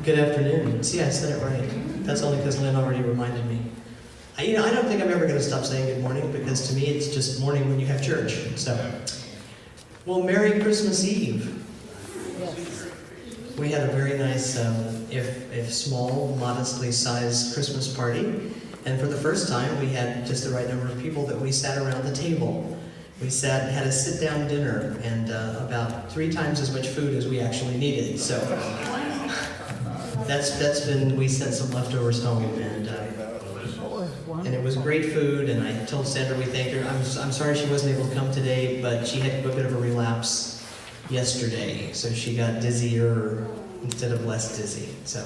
Good afternoon. See, I said it right. That's only because Lynn already reminded me. I don't think I'm ever going to stop saying good morning, because to me it's just morning when you have church. So, well, Merry Christmas Eve. Yes. We had a very nice, if small, modestly sized Christmas party. And for the first time, we had just the right number of people that we sat around the table. We had a sit-down dinner, and about 3 times as much food as we actually needed. So we sent some leftovers home, and it was great food. And I told Sandra we thanked her. I'm sorry she wasn't able to come today, but she had a bit of a relapse yesterday, so she got dizzier instead of less dizzy. So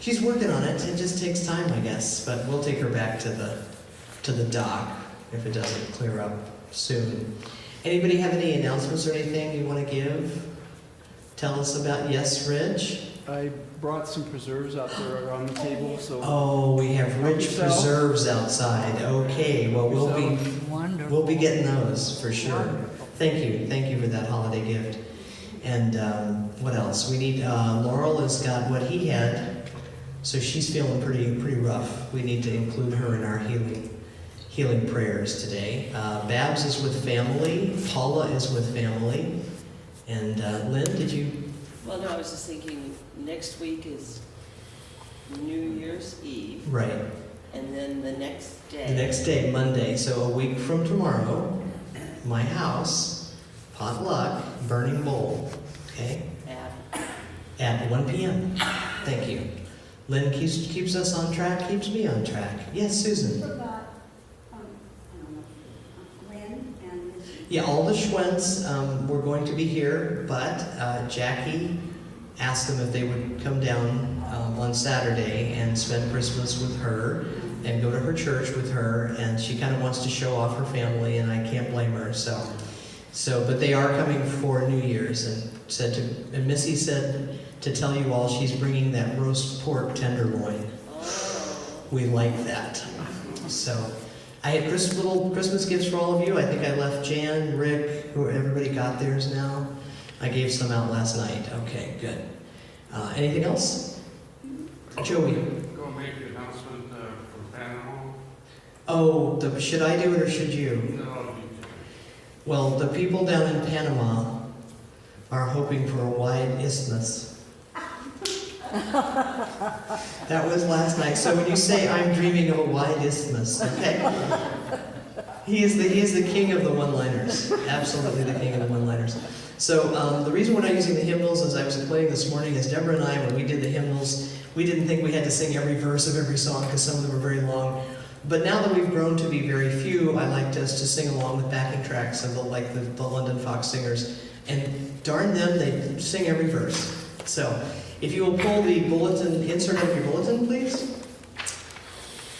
she's working on it. It just takes time, I guess. But we'll take her back to the doc if it doesn't clear up soon. Anybody have any announcements or anything you want to give? Tell us about. Yes, Rich? I brought some preserves out there on the table, so. Oh, we have rich preserves outside. Okay, well we'll be getting those for sure. Thank you for that holiday gift. And what else? We need Laurel has got what he had, so she's feeling pretty rough. We need to include her in our healing prayers today. Babs is with family. Paula is with family. And Lynn, did you? Well, no, I was just thinking next week is New Year's Eve. Right. And then the next day. The next day, Monday. So a week from tomorrow, my house, potluck, burning bowl. Okay? At 1 p.m. Thank you. Lynn keeps us on track, keeps me on track. Yes, Susan? Lynn and Yeah, all the Schwents were going to be here, but Jackie asked them if they would come down on Saturday and spend Christmas with her and go to her church with her, and she kind of wants to show off her family, and I can't blame her. So, but they are coming for New Year's, and Missy said to tell you all she's bringing that roast pork tenderloin. We like that. So, I had little Christmas gifts for all of you. I think I left Jan, Rick, everybody got theirs now. I gave some out last night. Okay, good. Anything else? Joey? Go make the announcement from Panama. Oh, should I do it or should you? No, Well, the people down in Panama are hoping for a wide isthmus. That was last night. So when you say I'm dreaming of a wide isthmus, okay? He is the king of the one-liners. Absolutely the king of the one-liners. So the reason we're not using the hymnals, as I was explaining this morning, is Deborah and I, when we did the hymnals, we didn't think we had to sing every verse of every song because some of them are very long. But now that we've grown to be very few, I like us to sing along with backing tracks of the London Fox singers. And darn them, they sing every verse. So if you will pull the bulletin, insert of your bulletin, please.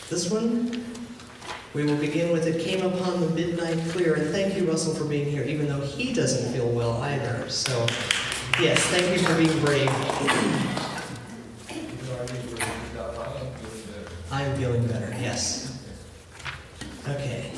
This one. We will begin with It Came Upon the Midnight Clear. And thank you, Russell, for being here, even though he doesn't feel well either. So, yes, thank you for being brave. I'm feeling better, yes. Okay.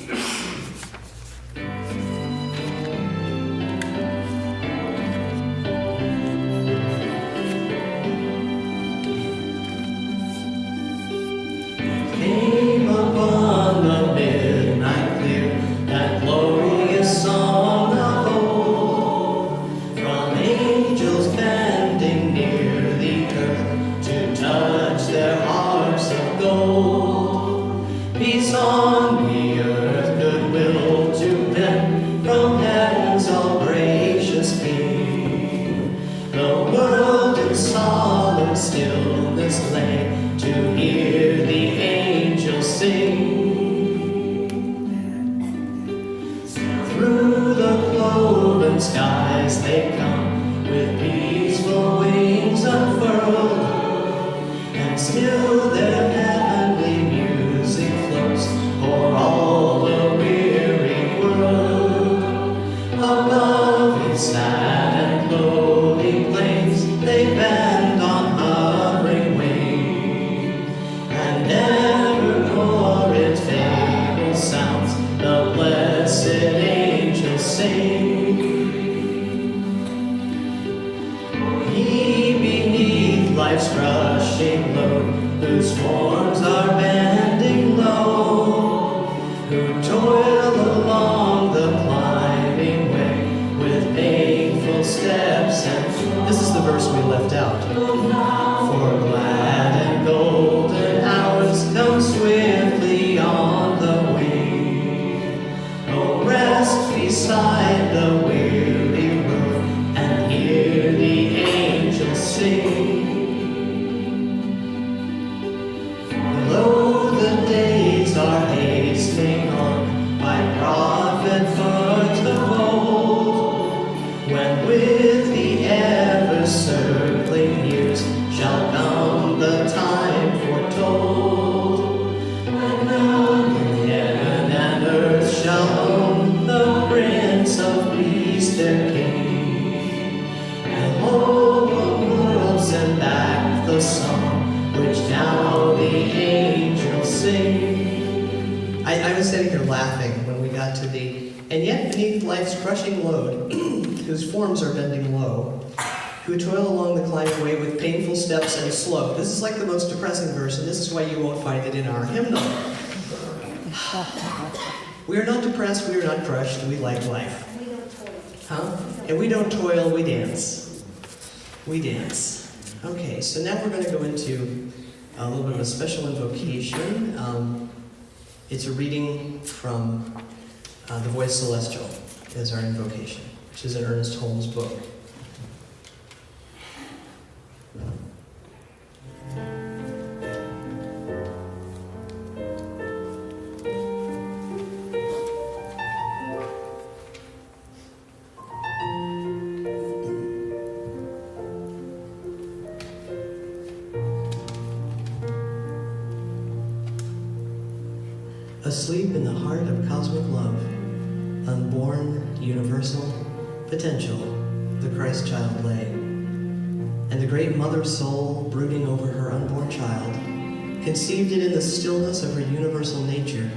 Came upon the midnight clear, that glorious song of old, from angels bending near the earth to touch their harps of gold. Peace on the earth, goodwill to men, from heaven's all gracious King. The world in solemn stillness lay to hear the angels sing. Through the cloven skies they come, with peaceful wings unfurled, and still their heavenly music floats o'er all the weary world. Above its sad and lowly plains they bend on hovering wing, and evermore its fatal sounds the blessed angels sing. He beneath the verse we left out. For glad and golden hours come swiftly on the wing. Oh, rest beside the weary road and hear the angels sing. Lo, the days are hastening on by prophet words of old, when with the ever-circling years shall come the time foretold, when heaven and earth shall own the Prince of Peace their King, and all the world send back the song which now the angels sing. I was sitting here laughing when we got to the, and yet beneath life's crushing load, whose forms are bending low, who toil along the climbing way with painful steps and slow. This is like the most depressing verse, and this is why you won't find it in our hymnal. We are not depressed, we are not crushed, we like life. We don't toil. Huh? And we don't toil, we dance. We dance. Okay, so now we're going to go into a little bit of a special invocation. It's a reading from The Voice Celestial as our invocation, which is in Ernest Holmes' book. Asleep in the heart of cosmic love, unborn, universal, potential, the Christ child lay. And the great mother soul, brooding over her unborn child, conceived it in the stillness of her universal nature,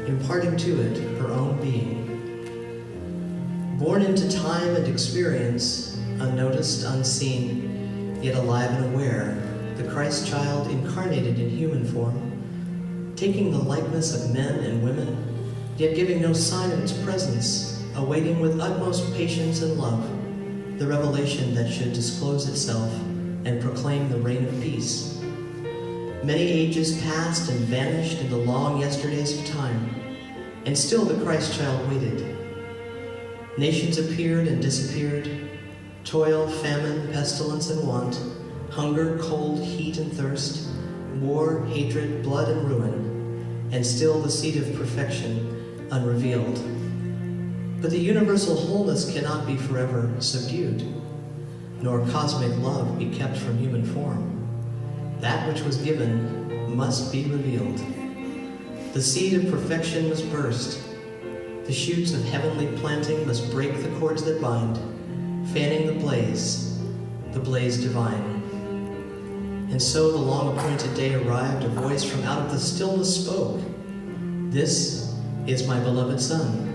imparting to it her own being. Born into time and experience, unnoticed, unseen, yet alive and aware, the Christ child incarnated in human form, taking the likeness of men and women, yet giving no sign of its presence, awaiting with utmost patience and love the revelation that should disclose itself and proclaim the reign of peace. Many ages passed and vanished in the long yesterdays of time, and still the Christ child waited. Nations appeared and disappeared, toil, famine, pestilence, and want, hunger, cold, heat, and thirst, war, hatred, blood, and ruin, and still the seed of perfection unrevealed. But the universal wholeness cannot be forever subdued, nor cosmic love be kept from human form. That which was given must be revealed. The seed of perfection must burst. The shoots of heavenly planting must break the cords that bind, fanning the blaze divine. And so the long-appointed day arrived, a voice from out of the stillness spoke, "This is my beloved Son.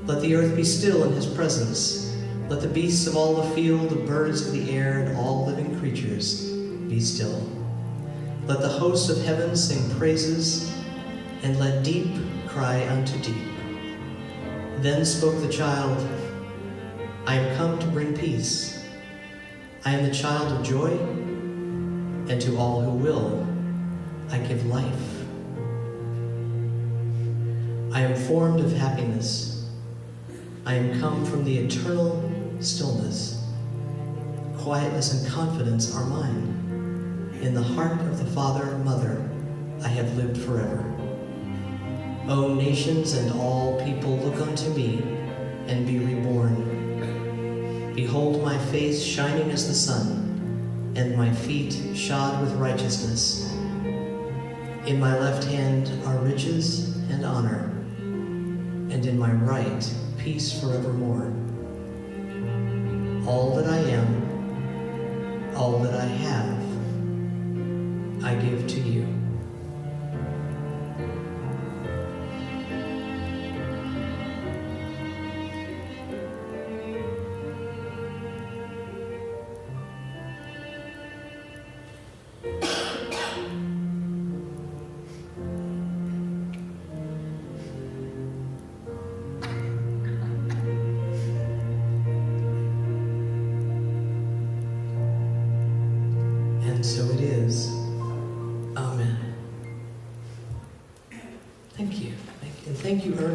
Let the earth be still in his presence. Let the beasts of all the field, the birds of the air, and all living creatures be still. Let the hosts of heaven sing praises, and let deep cry unto deep." Then spoke the child, "I am come to bring peace. I am the child of joy, and to all who will, I give life. I am formed of happiness. I am come from the eternal stillness. Quietness and confidence are mine. In the heart of the Father and Mother, I have lived forever. O nations and all people, look unto me and be reborn. Behold my face shining as the sun, and my feet shod with righteousness. In my left hand are riches and honor, and in my right peace forevermore. All that I am, all that I have, I give to you."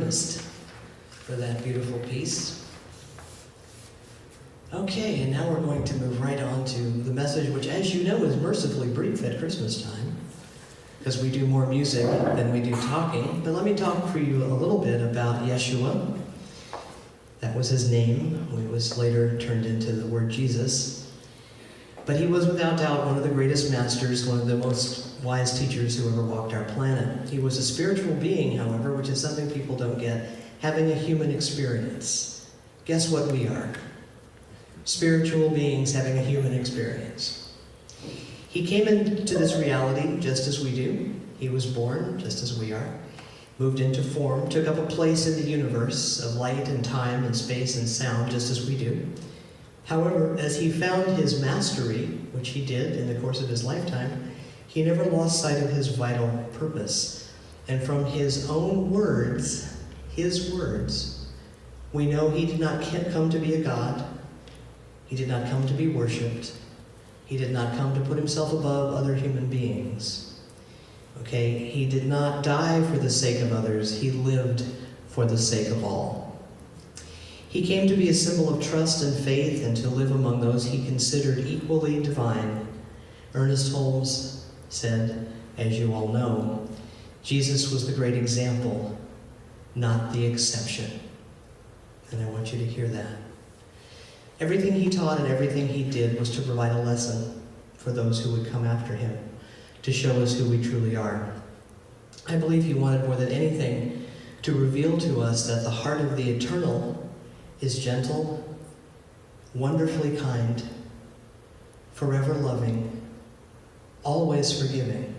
organist for that beautiful piece. Okay, and now we're going to move right on to the message, which, as you know, is mercifully brief at Christmas time, because we do more music than we do talking. But let me talk for you a little bit about Yeshua. That was his name. It was later turned into the word Jesus. But he was without doubt one of the greatest masters, one of the most wise teachers who ever walked our planet. He was a spiritual being, however, which is something people don't get, having a human experience. Guess what we are? Spiritual beings having a human experience. He came into this reality just as we do. He was born just as we are, moved into form, took up a place in the universe of light and time and space and sound just as we do. However, as he found his mastery, which he did in the course of his lifetime, he never lost sight of his vital purpose. And from his own words, we know he did not come to be a god. He did not come to be worshipped. He did not come to put himself above other human beings. Okay, he did not die for the sake of others. He lived for the sake of all. He came to be a symbol of trust and faith and to live among those he considered equally divine. Ernest Holmes said, as you all know, Jesus was the great example, not the exception. And I want you to hear that. Everything he taught and everything he did was to provide a lesson for those who would come after him, to show us who we truly are. I believe he wanted more than anything to reveal to us that the heart of the eternal is gentle, wonderfully kind, forever loving, always forgiving.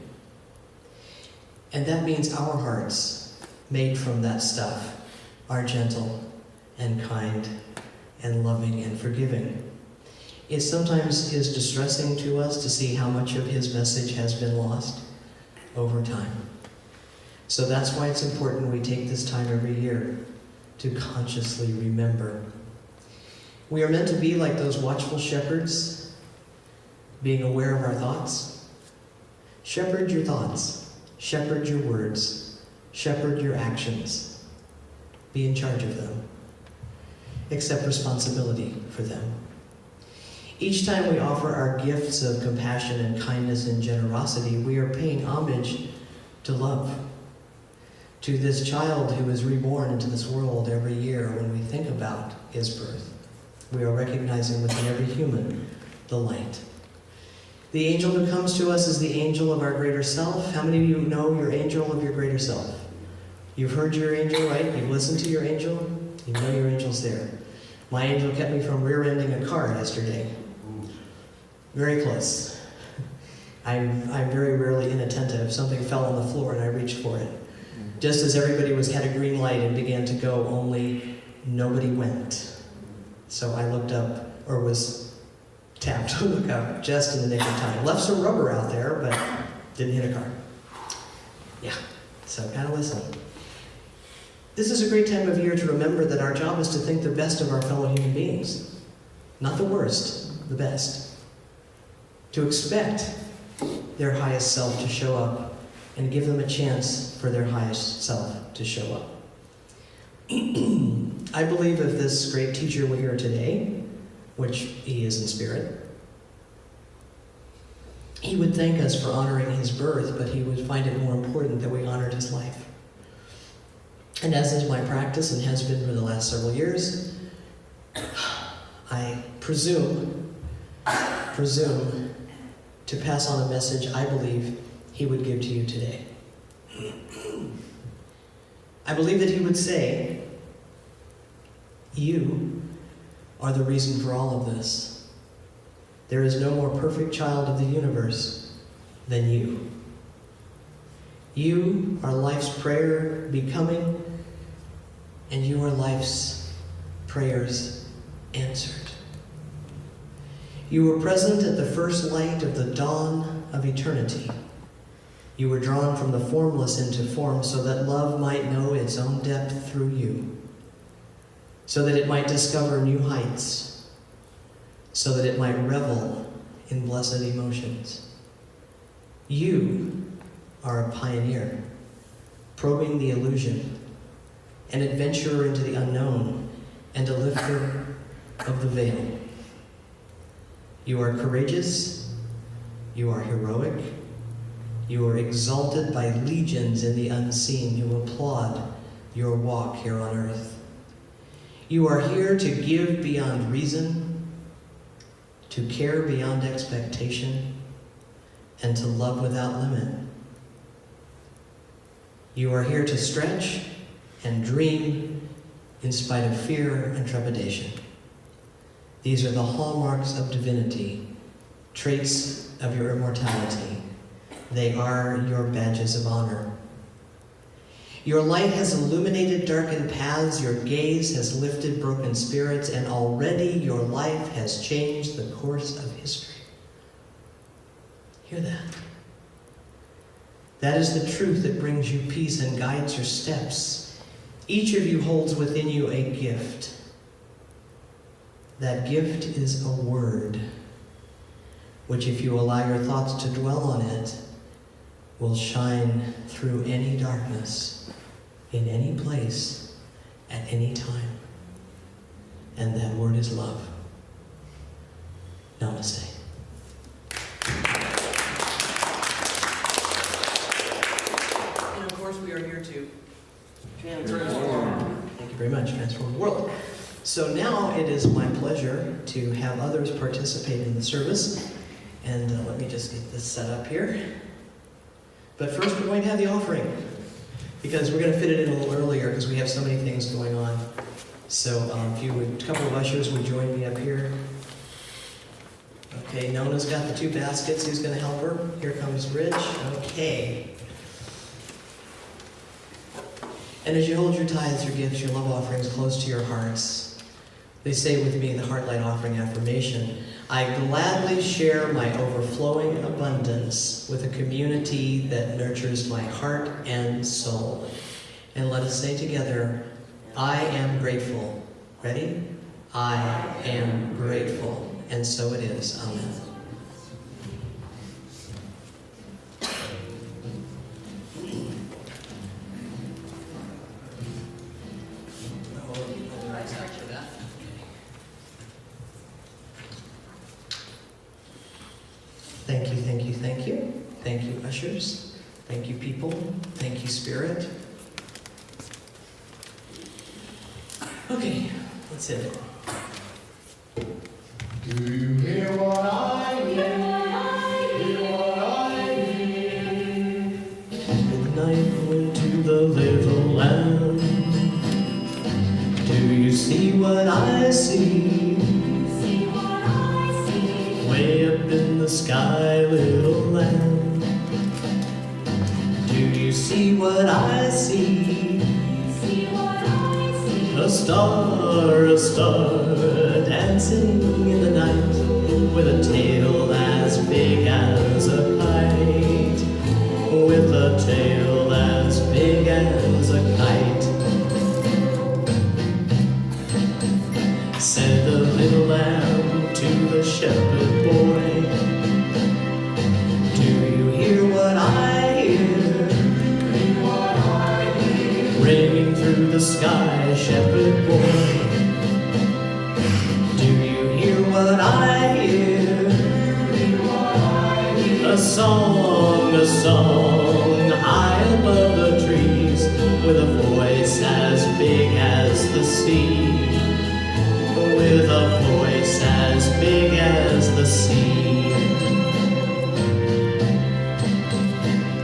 And that means our hearts, made from that stuff, are gentle and kind and loving and forgiving. It sometimes is distressing to us to see how much of his message has been lost over time. So that's why it's important we take this time every year to consciously remember. We are meant to be like those watchful shepherds, being aware of our thoughts. Shepherd your thoughts, shepherd your words, shepherd your actions. Be in charge of them. Accept responsibility for them. Each time we offer our gifts of compassion and kindness and generosity, we are paying homage to love, to this child who is reborn into this world every year. When we think about his birth, we are recognizing within every human the light. The angel who comes to us is the angel of our greater self. How many of you know your angel of your greater self? You've heard your angel, right? You've listened to your angel. You know your angel's there. My angel kept me from rear-ending a car yesterday. Very close. I'm very rarely inattentive. Something fell on the floor and I reached for it. Just as everybody had a green light and began to go, only nobody went. So I looked up, or was tapped to look up just in the nick of time. Left some rubber out there, but didn't hit a car. Yeah, so kind of listen. This is a great time of year to remember that our job is to think the best of our fellow human beings. Not the worst, the best. To expect their highest self to show up and give them a chance for their highest self to show up. I believe if this great teacher were here today, which he is in spirit, he would thank us for honoring his birth, but he would find it more important that we honored his life. And as is my practice and has been for the last several years, I presume to pass on a message I believe he would give to you today. I believe that he would say, you are the reason for all of this. There is no more perfect child of the universe than you. You are life's prayer becoming, and you are life's prayers answered. You were present at the first light of the dawn of eternity. You were drawn from the formless into form so that love might know its own depth through you, so that it might discover new heights, so that it might revel in blessed emotions. You are a pioneer, probing the illusion, an adventurer into the unknown, and a lifter of the veil. You are courageous, you are heroic, you are exalted by legions in the unseen who applaud your walk here on earth. You are here to give beyond reason, to care beyond expectation, and to love without limit. You are here to stretch and dream in spite of fear and trepidation. These are the hallmarks of divinity, traits of your immortality. They are your badges of honor. Your light has illuminated darkened paths, your gaze has lifted broken spirits, and already your life has changed the course of history. Hear that? That is the truth that brings you peace and guides your steps. Each of you holds within you a gift. That gift is a word, which if you allow your thoughts to dwell on it, will shine through any darkness, in any place, at any time. And that word is love. Namaste. And of course, we are here to Transform. thank you very much, transform the world. So now it is my pleasure to have others participate in the service. And let me just get this set up here. But first we're going to have the offering, because we're going to fit it in a little earlier because we have so many things going on. So if you would, a couple of ushers would join me up here. Okay, Nona's got the two baskets. Who's going to help her? Here comes Rich. Okay. And as you hold your tithes, your gifts, your love offerings close to your hearts, please say with me the Heartlight offering affirmation. I gladly share my overflowing abundance with a community that nurtures my heart and soul. And let us say together, I am grateful. Ready? I am grateful. And so it is. Amen. Thank you, thank you, thank you. Thank you, ushers. Thank you, people. Thank you, Spirit. Okay, let's hit it. Do you hear what I hear? Hear what I hear? Midnight went to the little land. Do you see what I see? Way up in the sky, little lamb. Do you see what I see? A star dancing in the night, with a tail as big as a kite, with a tail as big as a kite. Said the little lamb to the shepherd boy, do you hear what I hear? Ringing through the sky, shepherd boy. Do you hear what I hear? A song, high above the trees, with a voice as big as the sea. With a voice as big as the sea.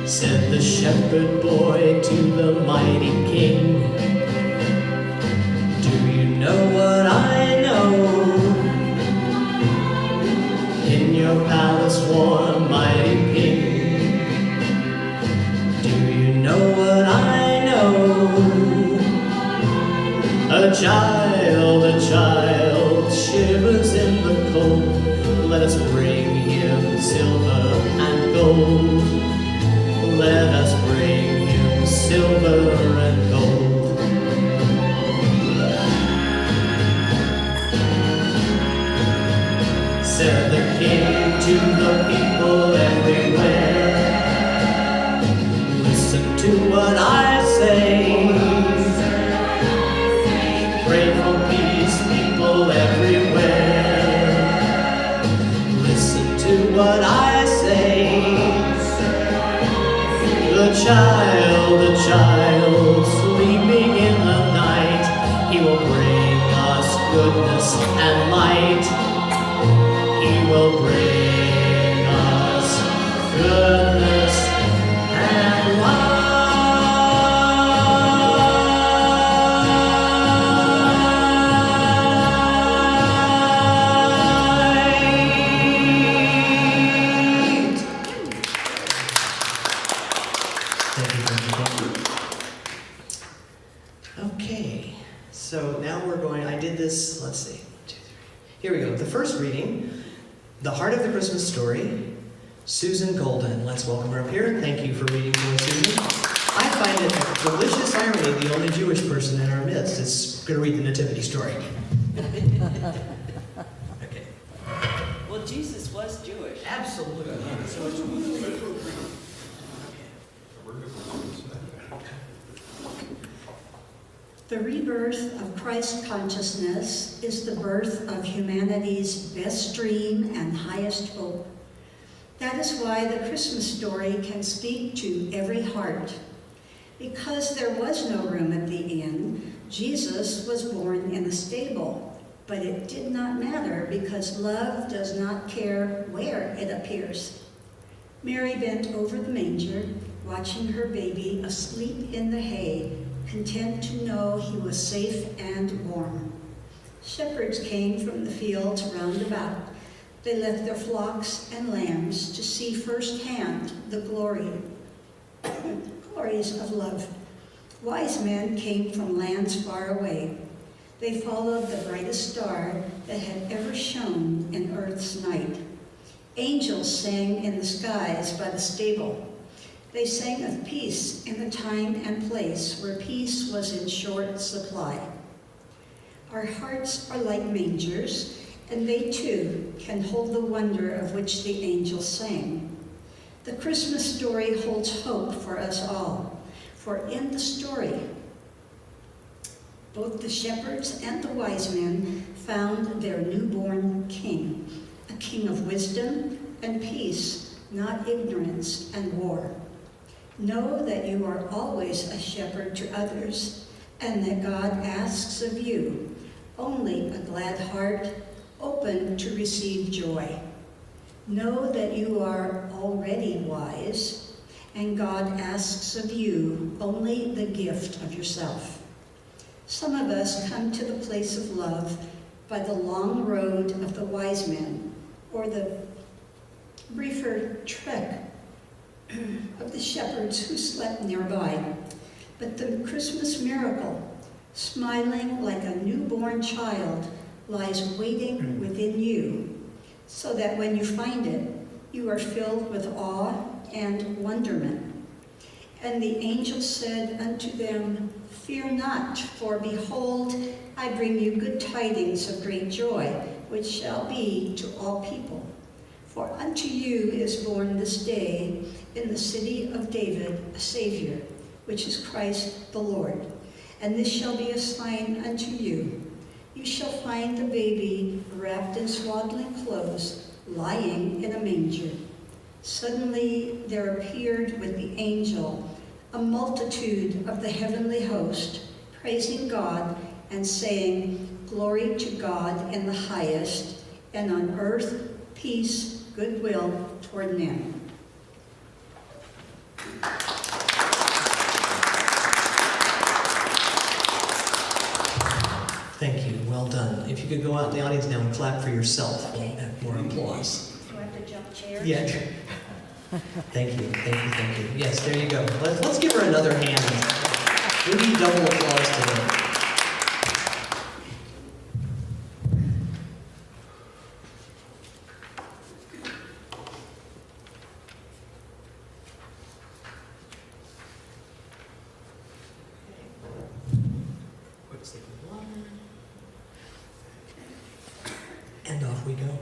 Said the shepherd boy to the mighty king, do you know what I know? In your palace warm, mighty king, do you know what I know? A child shivers in the cold. Let us bring him silver and gold. Let us bring him silver and gold. Said the king to the people everywhere, listen to what I say. child sleeping in the night. He will bring us goodness and light. He will bring us goodness and light. Okay, so now we're going, I did this, let's see, 1, 2, 3. Here we go. The first reading, The Heart of the Christmas Story, Susan Golden. Let's welcome her up here. Thank you for reading to us, Susan. I find it a delicious irony the only Jewish person in our midst is going to read the Nativity story. Okay. Well, Jesus was Jewish. Absolutely. The rebirth of Christ consciousness is the birth of humanity's best dream and highest hope. That is why the Christmas story can speak to every heart. Because there was no room at the inn, Jesus was born in a stable. But it did not matter because love does not care where it appears. Mary bent over the manger, watching her baby asleep in the hay, content to know he was safe and warm. Shepherds came from the fields round about. They left their flocks and lambs to see firsthand the glories of love. Wise men came from lands far away. They followed the brightest star that had ever shone in earth's night. Angels sang in the skies by the stable. They sang of peace in the time and place where peace was in short supply. Our hearts are like mangers, and they too can hold the wonder of which the angels sang. The Christmas story holds hope for us all, for in the story, both the shepherds and the wise men found their newborn king, a king of wisdom and peace, not ignorance and war. Know that you are always a shepherd to others, and that God asks of you only a glad heart, open to receive joy. Know that you are already wise, and God asks of you only the gift of yourself. Some of us come to the place of love by the long road of the wise men, or the briefer trek of the shepherds who slept nearby. But the Christmas miracle, smiling like a newborn child, lies waiting within you, so that when you find it, you are filled with awe and wonderment. And the angel said unto them, Fear not, for behold, I bring you good tidings of great joy, which shall be to all people. For unto you is born this day in the city of David a Savior, which is Christ the Lord. And this shall be a sign unto you. You shall find the baby wrapped in swaddling clothes, lying in a manger. Suddenly there appeared with the angel a multitude of the heavenly host, praising God and saying, Glory to God in the highest, and on earth peace, goodwill toward men. Thank you. Well done. If you could go out in the audience now and clap for yourself, we'll have more applause. Do I have to jump chairs? Yeah. Thank you. Thank you. Thank you. Yes, there you go. Let's give her another hand. We need double applause today. Quick sip of water. And off we go.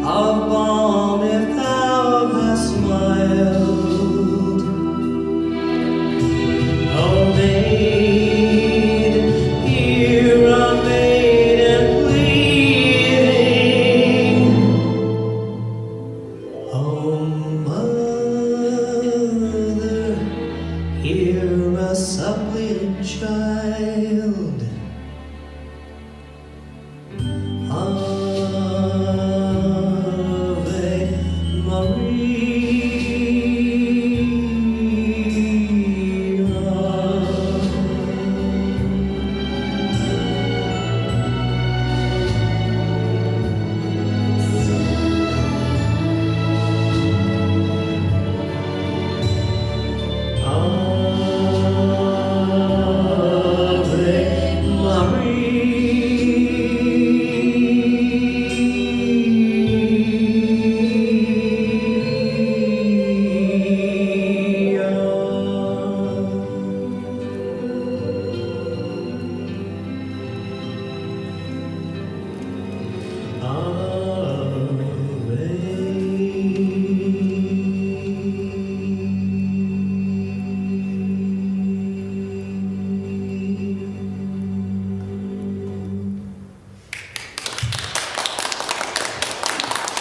of balm if thou hast smiled. O maid, hear a maiden pleading. O mother, hear a suppliant child. Ave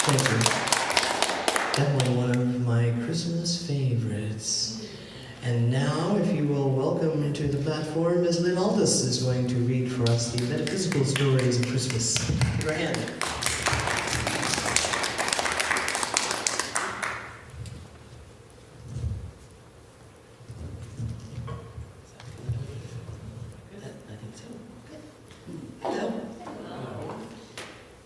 Thank you. Definitely one of my Christmas favorites. And now, if you will welcome to the platform, Ms. Lynn Aldous is going to read for us the metaphysical stories of Christmas. Give her a hand. I think so. Hello.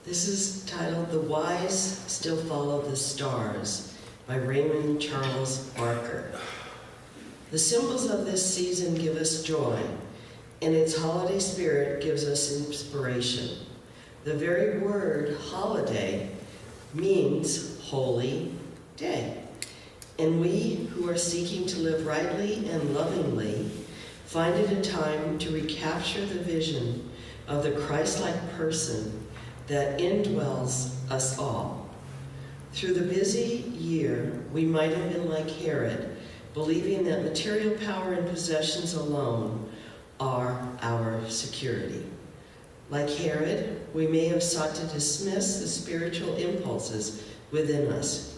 This is titled The Wise Still Follow the Stars by Raymond Charles Barker. The symbols of this season give us joy, and its holiday spirit gives us inspiration. The very word holiday means holy day. And we who are seeking to live rightly and lovingly find it a time to recapture the vision of the Christ-like person that indwells us all. Through the busy year, we might have been like Herod, believing that material power and possessions alone are our security. Like Herod, we may have sought to dismiss the spiritual impulses within us,